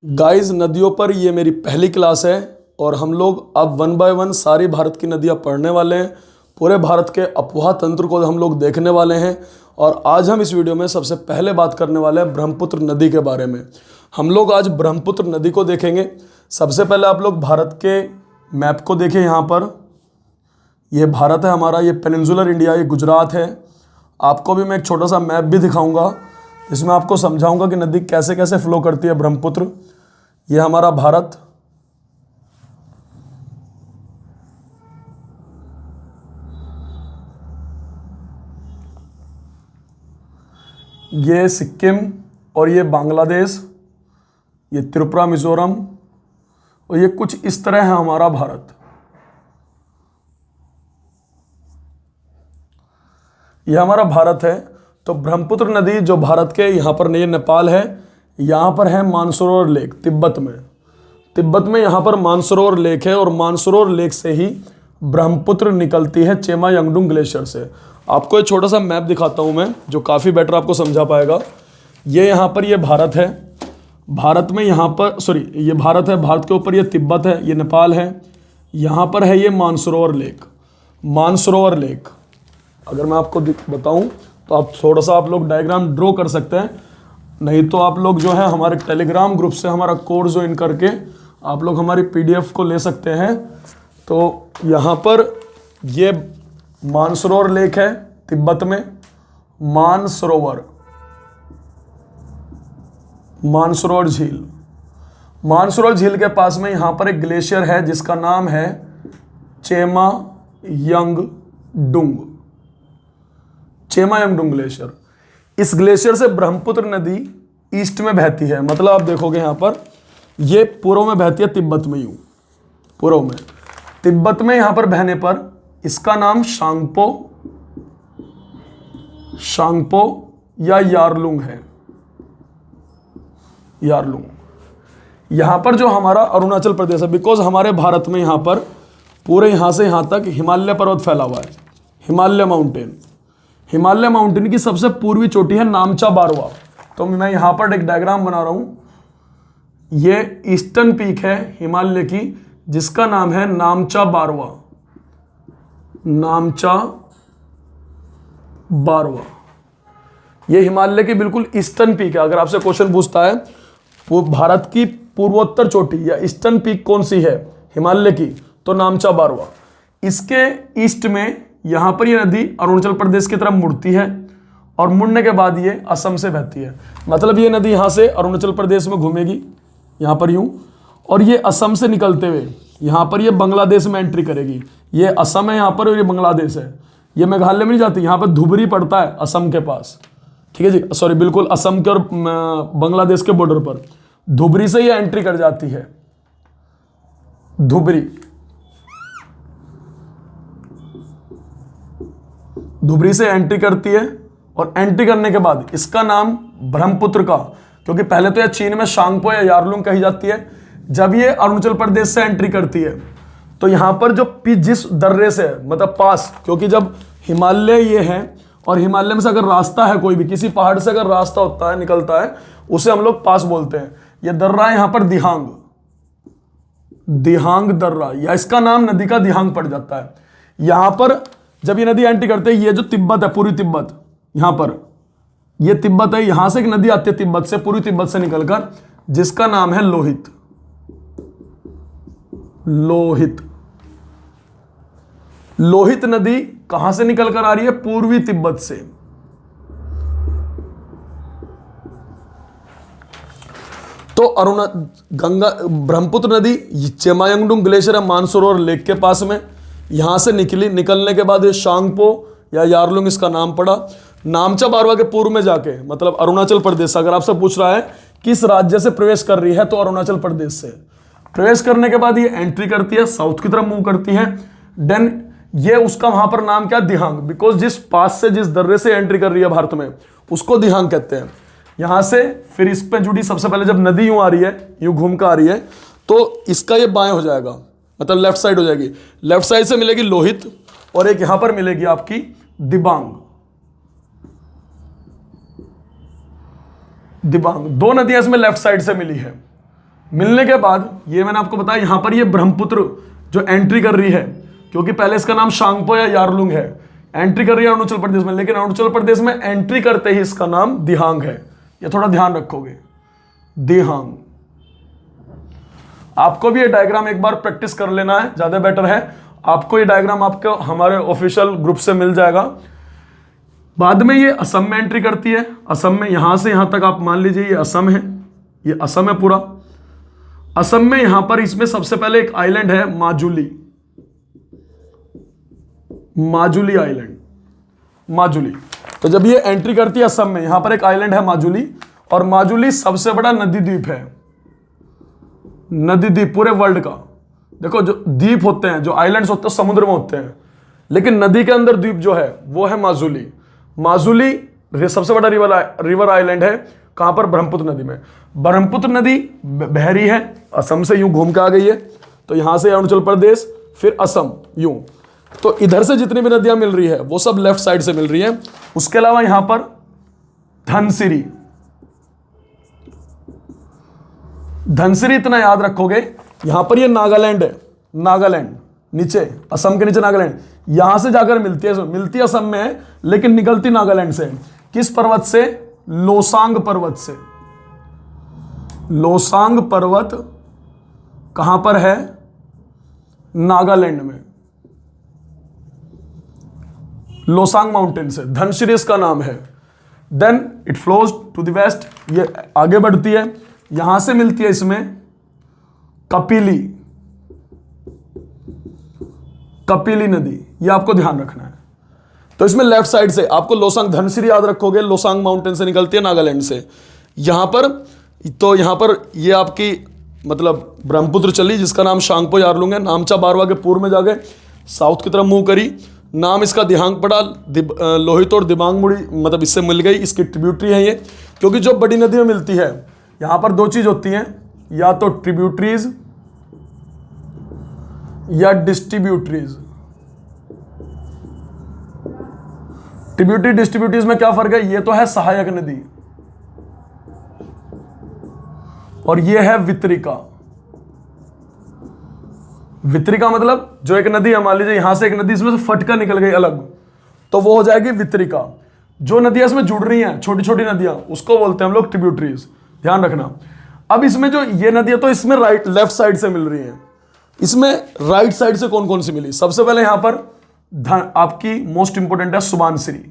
Guys, नदियों पर ये मेरी पहली क्लास है और हम लोग अब वन बाय वन सारी भारत की नदियाँ पढ़ने वाले हैं। पूरे भारत के अफवाह तंत्र को हम लोग देखने वाले हैं और आज हम इस वीडियो में सबसे पहले बात करने वाले हैं ब्रह्मपुत्र नदी के बारे में। हम लोग आज ब्रह्मपुत्र नदी को देखेंगे। सबसे पहले आप लोग भारत के मैप को देखिए। यहाँ पर ये भारत है हमारा, ये पेनिनसुलर इंडिया, ये गुजरात है। आपको भी मैं एक छोटा सा मैप भी दिखाऊंगा, इसमें आपको समझाऊंगा कि नदी कैसे कैसे फ्लो करती है ब्रह्मपुत्र। ये हमारा भारत, ये सिक्किम और ये बांग्लादेश, ये त्रिपुरा, मिजोरम और ये कुछ इस तरह है हमारा भारत। ये हमारा भारत है। तो ब्रह्मपुत्र नदी जो भारत के यहाँ पर नहीं, नेपाल है, यहाँ पर है मानसरोवर लेक तिब्बत में। तिब्बत में यहाँ पर मानसरोवर लेक है और मानसरोवर लेक से ही ब्रह्मपुत्र निकलती है चेमा यांगडुंग ग्लेशियर से। आपको एक छोटा सा मैप दिखाता हूँ मैं, जो काफ़ी बेटर आपको समझा पाएगा। ये यहाँ पर ये भारत है, भारत में यहाँ पर ये भारत है, भारत के ऊपर ये तिब्बत है, ये नेपाल है, यहाँ पर है ये मानसरोवर लेक। मानसरोवर लेक अगर मैं आपको बताऊँ तो आप थोड़ा सा आप लोग डायग्राम ड्रॉ कर सकते हैं, नहीं तो आप लोग जो है हमारे टेलीग्राम ग्रुप से हमारा कोर्स ज्वाइन करके आप लोग हमारी पीडीएफ को ले सकते हैं। तो यहाँ पर ये मानसरोवर लेक है तिब्बत में। मानसरोवर झील, मानसरोवर झील के पास में यहाँ पर एक ग्लेशियर है जिसका नाम है चेमा यांगडुंग ग्लेशियर। इस ग्लेशियर से ब्रह्मपुत्र नदी ईस्ट में बहती है। मतलब आप देखोगे यहाँ पर ये पूर्व में बहती है तिब्बत में, यूं पूर्व में तिब्बत में यहाँ पर बहने पर इसका नाम शांगपो या यारलुंग है। यारलुंग यहाँ पर जो हमारा अरुणाचल प्रदेश है, बिकॉज हमारे भारत में यहाँ पर पूरे यहाँ से यहाँ तक हिमालय पर्वत फैला हुआ है। हिमालय माउंटेन की सबसे पूर्वी चोटी है नामचा बारवा। तो मैं यहाँ पर एक डायग्राम बना रहा हूँ। ये ईस्टर्न पीक है हिमालय की जिसका नाम है नामचा बारवा। ये हिमालय की बिल्कुल ईस्टर्न पीक है। अगर आपसे क्वेश्चन पूछता है वो भारत की पूर्वोत्तर चोटी या ईस्टर्न पीक कौन सी है हिमालय की, तो नामचा बारवा। इसके ईस्ट में यहाँ पर ये नदी अरुणाचल प्रदेश की तरफ मुड़ती है और मुड़ने के बाद ये असम से बहती है। मतलब ये नदी यहाँ से अरुणाचल प्रदेश में घूमेगी यहाँ पर यूं, और ये असम से निकलते हुए यहाँ पर ये बांग्लादेश में एंट्री करेगी। ये असम है यहाँ पर और ये बांग्लादेश है। ये मेघालय में नहीं जाती, यहाँ पर धुबरी पड़ता है असम के पास, ठीक है जी, बिल्कुल असम के और बांग्लादेश के बॉर्डर पर धुबरी से ये एंट्री कर जाती है। धुबरी से एंट्री करती है और एंट्री करने के बाद इसका नाम ब्रह्मपुत्र का, क्योंकि पहले तो यह चीन में शांगपो या यारलुंग कही जाती है, जब ये अरुणाचल प्रदेश से एंट्री करती है तो यहाँ पर जो जिस दर्रे से मतलब पास, क्योंकि जब हिमालय ये है और हिमालय में से अगर रास्ता है, कोई भी किसी पहाड़ से अगर रास्ता होता है निकलता है, उसे हम लोग पास बोलते हैं। ये दर्रा है यहाँ पर दिहांग दर्रा, या इसका नाम नदी का दिहांग पड़ जाता है। यहाँ पर जब ये नदी एंट्री करते हैं, ये जो तिब्बत है, पूरी तिब्बत, यहाँ पर ये तिब्बत है, यहां से एक नदी आती है तिब्बत से, पूरी तिब्बत से निकलकर, जिसका नाम है लोहित नदी कहां से निकलकर आ रही है? पूर्वी तिब्बत से। तो ब्रह्मपुत्र नदी चेमा यांगडुंग ग्लेशियर है मानसरोवर लेक के पास में, यहां से निकलने के बाद ये शांगपो या यारलुंग इसका नाम पड़ा। नामचा बारवा के पूर्व में जाके, मतलब अरुणाचल प्रदेश, अगर आपसे पूछ रहा है किस राज्य से प्रवेश कर रही है, तो अरुणाचल प्रदेश से प्रवेश करने के बाद ये एंट्री करती है, साउथ की तरफ मूव करती है। देन ये उसका वहां पर नाम क्या? दिहांग, बिकॉज जिस पास से, जिस दर्रे से एंट्री कर रही है भारत में, उसको दिहांग कहते हैं। यहां से फिर इस पे जुड़ी, सबसे पहले जब नदी यूं आ रही है, यूं घूम कर आ रही है, तो इसका ये बाएं हो जाएगा, मतलब लेफ्ट साइड हो जाएगी। लेफ्ट साइड से मिलेगी लोहित और एक यहां पर मिलेगी आपकी दिबांग। दिबांग, दो नदियां इसमें लेफ्ट साइड से मिली है। मिलने के बाद ये मैंने आपको बताया, यहां पर ये ब्रह्मपुत्र जो एंट्री कर रही है, क्योंकि पहले इसका नाम शांगपो या यारलुंग है, एंट्री कर रही है अरुणाचल प्रदेश में, लेकिन अरुणाचल प्रदेश में एंट्री करते ही इसका नाम दिहांग है। ये थोड़ा ध्यान रखोगे, दिहांग। आपको भी ये डायग्राम एक बार प्रैक्टिस कर लेना है, ज्यादा बेटर है। आपको ये डायग्राम आपको हमारे ऑफिशियल ग्रुप से मिल जाएगा। बाद में ये असम में एंट्री करती है। असम में यहां से यहां तक आप मान लीजिए ये असम है, ये असम है पूरा। असम में यहां पर इसमें सबसे पहले एक आइलैंड है माजुली, माजुली आइलैंड, माजुली। तो जब ये एंट्री करती है असम में, यहां पर एक आइलैंड है माजुली, और माजुली सबसे बड़ा नदी द्वीप है, नदी द्वीप पूरे वर्ल्ड का। देखो जो द्वीप होते हैं, जो आइलैंड्स होते हैं समुद्र में होते हैं, लेकिन नदी के अंदर द्वीप जो है वो है माजुली। माजुली सबसे बड़ा रिवर आइलैंड है, कहां पर? ब्रह्मपुत्र नदी में। ब्रह्मपुत्र नदी बह रही है, असम से यूं घूम के आ गई है, तो यहां से अरुणाचल प्रदेश, फिर असम, यूं। तो इधर से जितनी भी नदियां मिल रही है वो सब लेफ्ट साइड से मिल रही है। उसके अलावा यहां पर धनसिरी, धनसिरी इतना याद रखोगे, यहां पर ये नागालैंड है, नागालैंड नीचे, असम के नीचे नागालैंड, यहां से जाकर मिलती है असम में है, लेकिन निकलती नागालैंड से। किस पर्वत से? लोसांग पर्वत से। लोसांग पर्वत कहां पर है? नागालैंड में, लोसांग माउंटेन से धनसिरी इसका नाम है। Then it flows to the west, ये आगे बढ़ती है, यहां से मिलती है इसमें कपिली, कपिली नदी, ये आपको ध्यान रखना है। तो इसमें लेफ्ट साइड से आपको लोसांग, धनसिरी याद रखोगे, लोसांग माउंटेन से निकलती है नागालैंड से। यहां पर तो यहां पर ये आपकी मतलब ब्रह्मपुत्र चली, जिसका नाम शांगपो यारलुंग है, नामचा बारवा के पूर्व में जाके साउथ की तरफ मूव करी, नाम इसका दिहांग पड़ा, लोहित और दिबांग मुड़ी मतलब इससे मिल गई, इसकी ट्रिब्यूटरी है ये। क्योंकि जो बड़ी नदी में मिलती है, यहां पर दो चीज होती हैं, या तो ट्रिब्यूटरीज या डिस्ट्रीब्यूटरीज। ट्रिब्यूटरी डिस्ट्रीब्यूटरीज में क्या फर्क है? ये तो है सहायक नदी और ये है वितरिका। वितरिका मतलब जो एक नदी है, मान लीजिए यहां से एक नदी इसमें से फटकर निकल गई अलग, तो वो हो जाएगी वितरिका। जो नदियां इसमें जुड़ रही हैं, छोटी छोटी नदियां, उसको बोलते हैं हम लोग ट्रिब्यूटरीज, ध्यान रखना। अब इसमें जो ये नदियां तो इसमें राइट लेफ्ट साइड से मिल रही हैं, इसमें राइट साइड से कौन कौन सी मिली? सबसे पहले यहां पर आपकी मोस्ट इंपोर्टेंट है सुबानसिरी,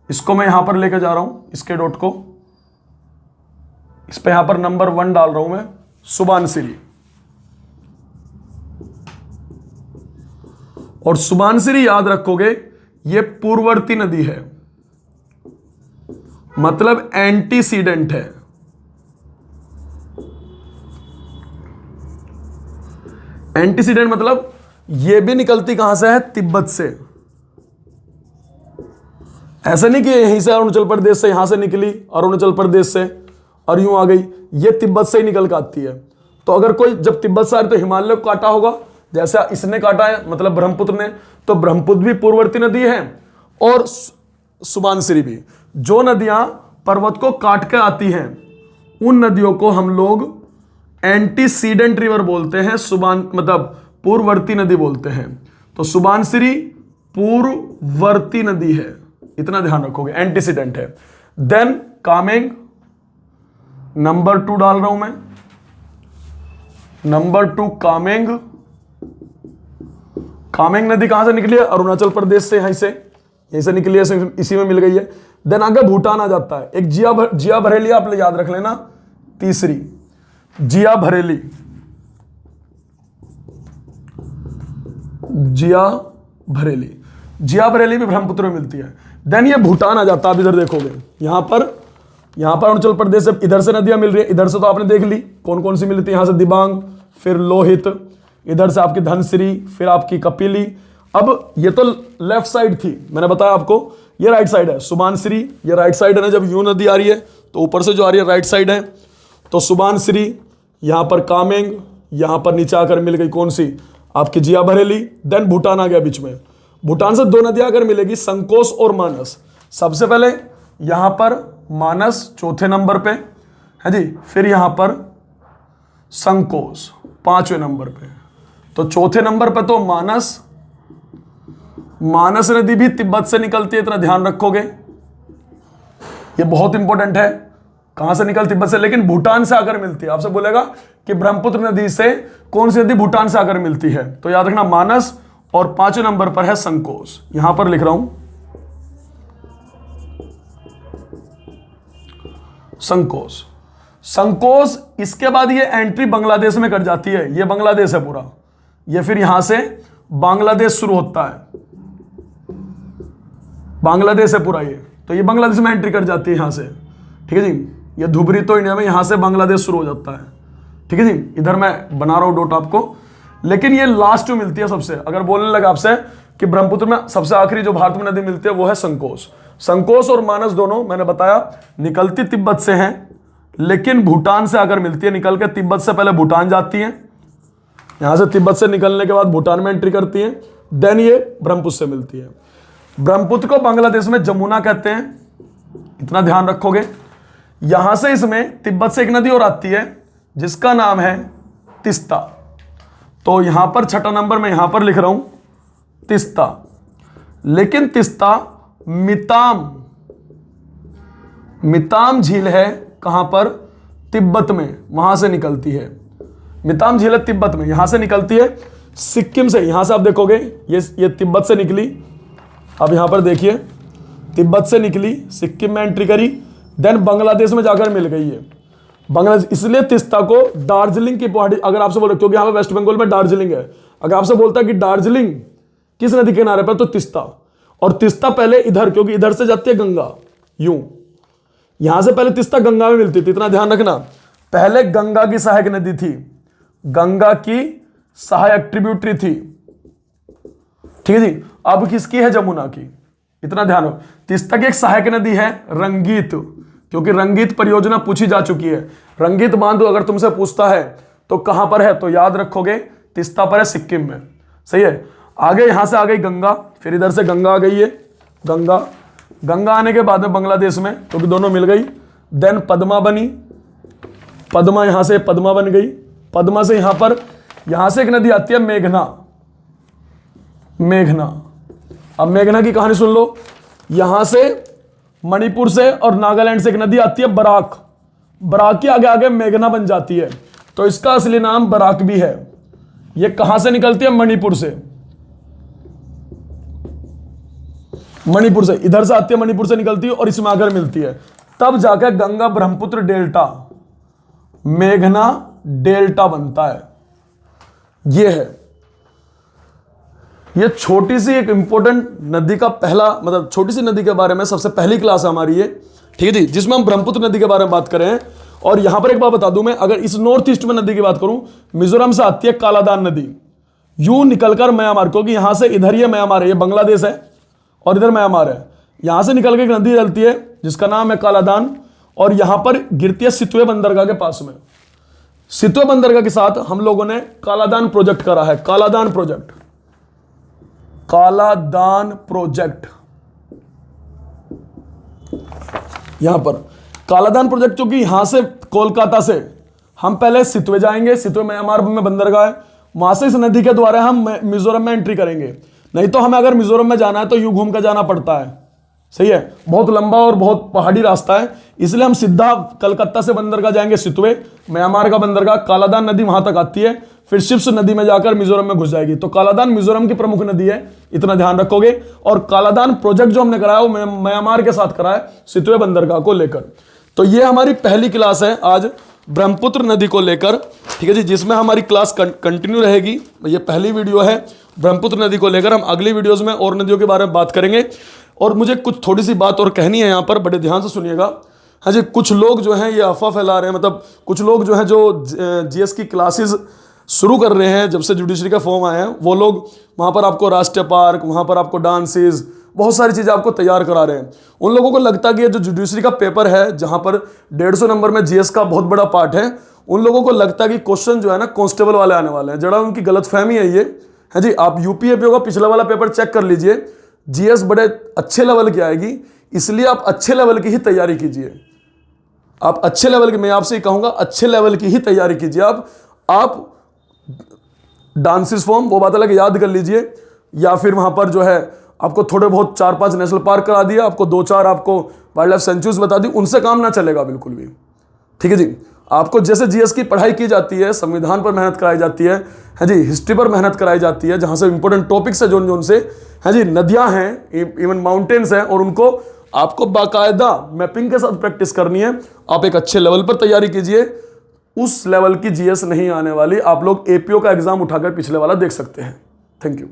इसको मैं यहां पर लेकर जा रहा हूं, इसके डॉट को इस पे यहां पर नंबर 1 डाल रहा हूं मैं, सुबानसिरी। और सुबानसिरी याद रखोगे, ये पूर्ववर्ती नदी है, मतलब एंटीसीडेंट है। एंटीसीडेंट मतलब ये भी निकलती कहां से है? तिब्बत से। ऐसा नहीं कि यहीं से अरुणाचल प्रदेश से, यहां से निकली अरुणाचल प्रदेश से और यूं आ गई, ये तिब्बत से ही निकल कर आती है। तो अगर कोई जब तिब्बत से आ रही तो हिमालय को काटा होगा, जैसे इसने काटा है मतलब ब्रह्मपुत्र ने, तो ब्रह्मपुत्र भी पूर्ववर्ती नदी है और सुबानसिरी भी। जो नदियां पर्वत को काट के आती हैं उन नदियों को हम लोग एंटीसीडेंट रिवर बोलते हैं, मतलब पूर्ववर्ती नदी बोलते हैं। तो सुबानसिरी पूर्ववर्ती नदी है, इतना ध्यान रखोगे, एंटीसीडेंट है। देन कामेंग नंबर 2 डाल रहा हूं मैं, नंबर 2 कामेंग। कामेंग नदी कहां से निकली है? अरुणाचल प्रदेश से, यहीं से निकली है, इसी में मिल गई है। देन आगे भूटान आ जाता है, एक जिया भरेली आप याद रख लेना, तीसरी जिया भरेली, जिया भरेली, जिया भरेली भी ब्रह्मपुत्र में मिलती है। देन ये भूटान आ जाता है, आप इधर देखोगे, यहां पर अरुणाचल प्रदेश से इधर से नदियां मिल रही है, इधर से तो आपने देख ली कौन कौन सी मिलती है, यहां से दिबांग, फिर लोहित, इधर से आपकी धनसिरी, फिर आपकी कपिली। अब ये तो लेफ्ट साइड थी, मैंने बताया आपको, ये राइट साइड है सुबानसिरी, ये राइट साइड है ना, जब यूं नदी आ रही है तो ऊपर से जो आ रही है राइट साइड है। तो सुबानसिरी, यहां पर कामेंग, यहां पर नीचे आकर मिल गई कौन सी? आपकी जिया भरेली। देन भूटान आ गया बीच में, भूटान से 2 नदियां अगर मिलेगी, संकोस और मानस। सबसे पहले यहां पर मानस चौथे नंबर पे है जी, फिर यहां पर संकोच 5वें नंबर पे। तो चौथे नंबर पे तो मानस, मानस नदी भी तिब्बत से निकलती है, इतना ध्यान रखोगे, ये बहुत इंपॉर्टेंट है। कहां से निकलती? तिब्बत से, लेकिन भूटान से आकर मिलती है। आपसे बोलेगा कि ब्रह्मपुत्र नदी से कौन सी नदी भूटान से आकर मिलती है, तो याद रखना मानस, और 5वें नंबर पर है संकोच। यहां पर लिख रहा हूं संकोच। संकोच, इसके बाद ये एंट्री बांग्लादेश में कर जाती है। ये बांग्लादेश है पूरा, ये फिर यहां से बांग्लादेश शुरू होता है, बांग्लादेश है पूरा ये, तो ये बांग्लादेश में एंट्री कर जाती है यहां से। ठीक है जी, ये धुबरी तो इंडिया में, यहां से बांग्लादेश शुरू हो जाता है। ठीक है जी, इधर मैं बना रहा हूं डॉट आपको, लेकिन ये लास्ट में मिलती है सबसे। अगर बोलने लगा आपसे कि ब्रह्मपुत्र में सबसे आखिरी जो भारत में नदी मिलती है वो है संकोच। संकोच और मानस दोनों मैंने बताया निकलती तिब्बत से हैं, लेकिन भूटान से आकर मिलती है। निकल के तिब्बत से पहले भूटान जाती है, यहां से तिब्बत से निकलने के बाद भूटान में एंट्री करती है, देन ये ब्रह्मपुत्र से मिलती है। ब्रह्मपुत्र को बांग्लादेश में जमुना कहते हैं, इतना ध्यान रखोगे। यहां से इसमें तिब्बत से एक नदी और आती है जिसका नाम है तीस्ता। तो यहां पर 6ठा नंबर में यहां पर लिख रहा हूं तीस्ता, लेकिन तीस्ता मिताम झील है, कहां पर? तिब्बत में, वहां से निकलती है। मिताम झील है तिब्बत में, यहां से निकलती है सिक्किम से। यहां से आप देखोगे ये तिब्बत से निकली, अब यहां पर देखिए तिब्बत से निकली, सिक्किम में एंट्री करी, देन बांग्लादेश में जाकर मिल गई है बांग्लादेश। इसलिए तीस्ता को दार्जिलिंग की पहाड़ी, अगर आपसे बोले, क्योंकि यहां पे वेस्ट बंगाल में दार्जिलिंग है, अगर आपसे बोलता कि दार्जिलिंग किस नदी के किनारे पर, तो तीस्ता। और तीस्ता पहले इधर, क्योंकि इधर से जाती है गंगा, यूं यहां से पहले तीस्ता गंगा में मिलती थी, इतना ध्यान रखना। पहले गंगा की सहायक नदी थी, गंगा की सहायक ट्रिब्यूटरी थी। ठीक है जी, अब किसकी है? जमुना की, इतना ध्यान रखो। तीस्ता की एक सहायक नदी है रंगीत, क्योंकि रंगीत परियोजना पूछी जा चुकी है। रंगीत बांध अगर तुमसे पूछता है तो कहां पर है, तो याद रखोगे तीस्ता पर है, सिक्किम में। सही है। आगे यहां से आ गई गंगा, फिर इधर से गंगा आ गई है, गंगा आने के बाद में बांग्लादेश में, क्योंकि दोनों मिल गई। देन पद्मा बनी, पद्मा, यहां से पद्मा बन गई। पद्मा से यहां से एक नदी आती है मेघना। अब मेघना की कहानी सुन लो। यहां से मणिपुर से और नागालैंड से एक नदी आती है बराक के आगे आगे मेघना बन जाती है, तो इसका असली नाम बराक भी है। यह कहां से निकलती है? मणिपुर से, इधर से आती है, मणिपुर से निकलती है और इसमें आकर मिलती है। तब जाकर गंगा ब्रह्मपुत्र डेल्टा, मेघना डेल्टा बनता है। यह छोटी सी एक इंपॉर्टेंट नदी का पहला, मतलब छोटी सी नदी के बारे में सबसे पहली क्लास है हमारी ये। ठीक है जी, जिसमें हम ब्रह्मपुत्र नदी के बारे में बात कर रहे हैं। और यहां पर एक बात बता दूं मैं, अगर इस नॉर्थ ईस्ट में नदी की बात करूं, मिजोरम से आती है कालादान नदी, यूं निकलकर म्यांमार, क्योंकि यहां से इधर ये म्यांमार है, ये बांग्लादेश है और इधर म्यांमार है। यहां से निकल के एक नदी चलती है जिसका नाम है कालादान, और यहां पर गिरती है सितवे बंदरगाह के पास में। सितवे बंदरगाह के साथ हम लोगों ने कालादान प्रोजेक्ट करा है, कालादान प्रोजेक्ट। यहां पर कालादान प्रोजेक्ट, क्योंकि यहां से कोलकाता से हम पहले सितवे जाएंगे, सितवे म्यांमार में बंदरगाह है, वहां से इस नदी के द्वारा हम मिजोरम में एंट्री करेंगे। नहीं तो हमें अगर मिजोरम में जाना है तो यूं घूम कर जाना पड़ता है। सही है, बहुत लंबा और बहुत पहाड़ी रास्ता है, इसलिए हम सीधा कलकत्ता से बंदरगाह जाएंगे सितवे, म्यांमार का बंदरगाह, कालादान नदी वहां तक आती है, फिर शिप्स नदी में जाकर मिजोरम में घुस जाएगी। तो कालादान मिजोरम की प्रमुख नदी है, इतना ध्यान रखोगे। और कालादान प्रोजेक्ट जो हमने कराया वो म्यांमार के साथ कराया, सितवे बंदरगाह को लेकर। तो ये हमारी पहली क्लास है आज ब्रह्मपुत्र नदी को लेकर। ठीक है जी, जिसमें हमारी क्लास कंटिन्यू रहेगी। ये पहली वीडियो है ब्रह्मपुत्र नदी को लेकर, हम अगली वीडियोस में और नदियों के बारे में बात करेंगे। और मुझे कुछ थोड़ी सी बात और कहनी है यहाँ पर, बड़े ध्यान से सुनिएगा। हाँ जी, कुछ लोग जो हैं ये अफवाह फैला रहे हैं, मतलब कुछ लोग जो हैं जो जीएस की क्लासेस शुरू कर रहे हैं, जब से जुडिशरी का फॉर्म आया है, वो लोग वहाँ पर आपको राष्ट्रीय पार्क, वहाँ पर आपको डांसेस, बहुत सारी चीज़ें आपको तैयार करा रहे हैं। उन लोगों को लगता है कि ये जो जुडिशरी का पेपर है, जहाँ पर 150 नंबर में जीएस का बहुत बड़ा पार्ट है, उन लोगों को लगता है कि क्वेश्चन जो है ना कांस्टेबल वाले आने वाले हैं। जरा उनकी गलतफहमी है ये। है जी, आप यूपीएपीओ का पिछला वाला पेपर चेक कर लीजिए, जीएस बड़े अच्छे लेवल की आएगी, इसलिए आप अच्छे लेवल की ही तैयारी कीजिए। आप अच्छे लेवल की, मैं आपसे कहूंगा अच्छे लेवल की ही तैयारी कीजिए। आप डांसिस फॉर्म वो बात अलग याद कर लीजिए, या फिर वहां पर जो है आपको थोड़े बहुत 4-5 नेशनल पार्क करा दिया, आपको 2-4 आपको वाइल्ड लाइफ सेंचुरीज बता दी, उनसे काम ना चलेगा बिल्कुल भी। ठीक है जी। आपको जैसे जीएस की पढ़ाई की जाती है, संविधान पर मेहनत कराई जाती है जी, हिस्ट्री पर मेहनत कराई जाती है, जहां से इंपॉर्टेंट टॉपिक्स है जोन से, है जी, नदियां हैं, इवन माउंटेन्स हैं, और उनको आपको बाकायदा मैपिंग के साथ प्रैक्टिस करनी है। आप एक अच्छे लेवल पर तैयारी कीजिए, उस लेवल की जीएस नहीं आने वाली। आप लोग एपीओ का एग्जाम उठाकर पिछले वाला देख सकते हैं। Thank you.